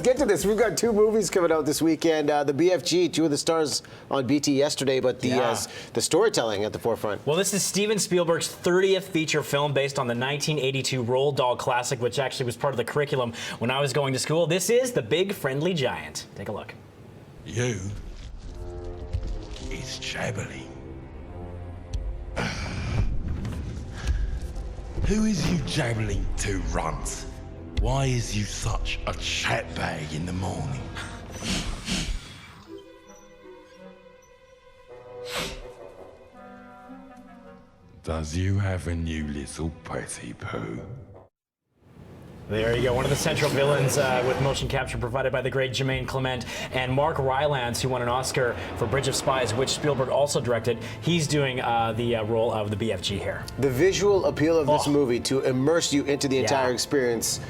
get to this. We've got two movies coming out this weekend. The BFG, two of the stars on BT yesterday, but the storytelling at the forefront. Well, this is Steven Spielberg's 30th feature film based on the 1982 Roald Dahl classic, which actually was part of the curriculum when I was going to school. This is The Big Friendly Giant. Take a look. You is jabbering. Who is you jabbering to, runt? Why is you such a chat bag in the morning? Does you have a new little petty poo? There you go, one of the central villains with motion capture provided by the great Jermaine Clement and Mark Rylance, who won an Oscar for Bridge of Spies, which Spielberg also directed. He's doing the role of the BFG here. The visual appeal of this movie to immerse you into the entire experience.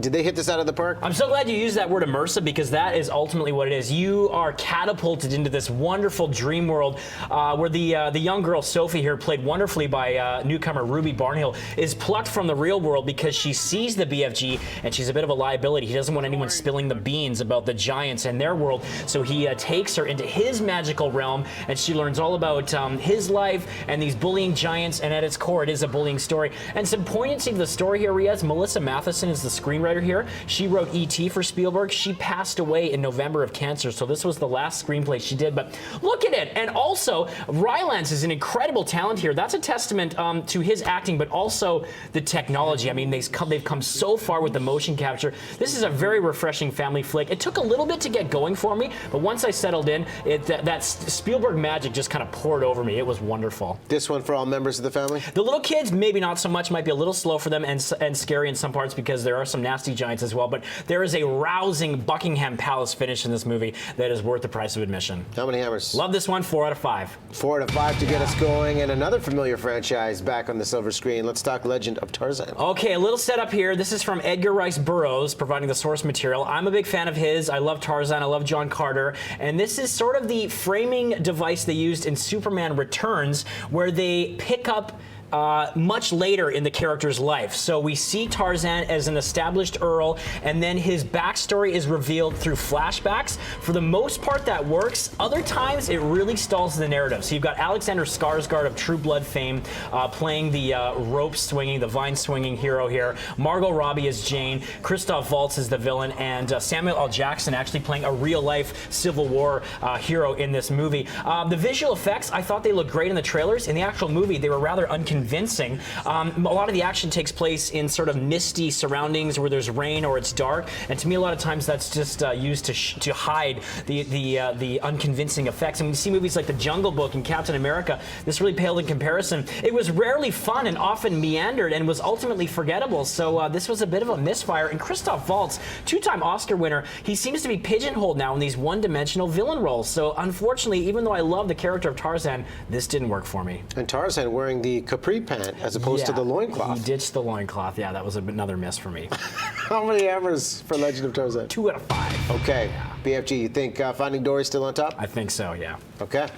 Did they hit this out of the park? I'm so glad you used that word immersive, because that is ultimately what it is. You are catapulted into this wonderful dream world where the young girl Sophie here, played wonderfully by newcomer Ruby Barnhill, is plucked from the real world because she sees the BFG and she's a bit of a liability. He doesn't want anyone spilling the beans about the giants and their world, so he takes her into his magical realm, and she learns all about his life and these bullying giants, and at its core it is a bullying story. And some poignancy to the story here, Riaz. Melissa Matheson is the screenwriter here. She wrote E.T. for Spielberg. She passed away in November of cancer, so this was the last screenplay she did, but look at it. And also, Rylance is an incredible talent here. That's a testament to his acting, but also the technology. I mean, they've come so far with the motion capture. This is a very refreshing family flick. It took a little bit to get going for me, but once I settled in, that Spielberg magic just kind of poured over me. It was wonderful. This one for all members of the family? The little kids, maybe not so much. Might be a little slow for them and scary in some parts, because there are some nasty giants as well, but there is a rousing Buckingham Palace finish in this movie that is worth the price of admission. How many hammers? Love this one, 4 out of 5. 4 out of 5 to get us going, and another familiar franchise back on the silver screen. Let's talk Legend of Tarzan. Okay, a little setup here. This is from Edgar Rice Burroughs, providing the source material. I'm a big fan of his. I love Tarzan. I love John Carter. And this is sort of the framing device they used in Superman Returns, where they pick up much later in the character's life. So we see Tarzan as an established earl, and then his backstory is revealed through flashbacks. For the most part, that works. Other times, it really stalls the narrative. So you've got Alexander Skarsgård of True Blood fame playing the rope-swinging, the vine-swinging hero here. Margot Robbie is Jane. Christoph Waltz is the villain, and Samuel L. Jackson actually playing a real-life Civil War hero in this movie. The visual effects, I thought they looked great in the trailers. In the actual movie, they were rather unconvincing. A lot of the action takes place in sort of misty surroundings where there's rain or it's dark, and to me a lot of times that's just used to hide the unconvincing effects. And when you see movies like The Jungle Book and Captain America, this really paled in comparison. It was rarely fun and often meandered and was ultimately forgettable, so this was a bit of a misfire. And Christoph Waltz, two-time Oscar winner, he seems to be pigeonholed now in these one-dimensional villain roles. So unfortunately, even though I love the character of Tarzan, this didn't work for me. And Tarzan wearing the capri pant as opposed to the loincloth. He ditched the loincloth. Yeah, that was another miss for me. How many hammers for Legend of Tarzan? 2 out of 5. Okay. BFG, you think Finding Dory's still on top? I think so, yeah. Okay.